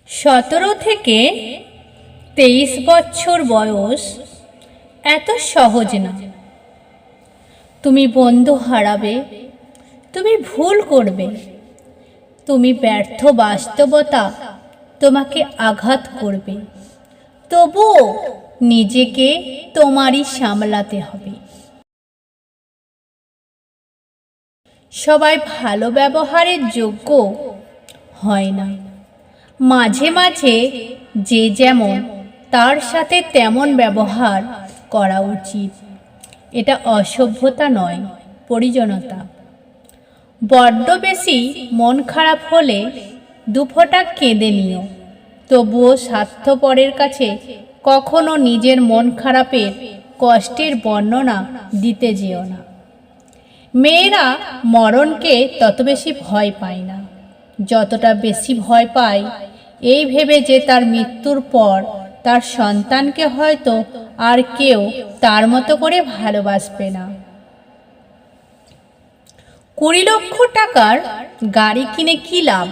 17 থেকে 23 বছর বয়স এত সহজ না। তুমি বন্ধু হারাবে, তুমি ভুল করবে, তুমি ব্যর্থ বাস্তবতা তোমাকে আঘাত করবে, তবুও নিজেকে তোমারই সামলাতে হবে। সবাই ভালো ব্যবহারের যোগ্য হয় না। মাঝে মাঝে যে যেমন তার সাথে তেমন ব্যবহার করা উচিত। এটা অসভ্যতা নয়, পরিজনতা। বড্ড বেশি মন খারাপ হলে দুফোঁটা কেঁদে নিও, তবুও স্বার্থপরের কাছে কখনো নিজের মন খারাপের কষ্টের বর্ণনা দিতে যেও না। মেয়েরা মরণকে তত বেশি ভয় পায় না যতটা বেশি ভয় পায় এই ভেবে যে তার মৃত্যুর পর তার সন্তানকে হয়তো আর কেউ তার মতো করে ভালোবাসবে না। 20 লক্ষ টাকার গাড়ি কিনে কি লাভ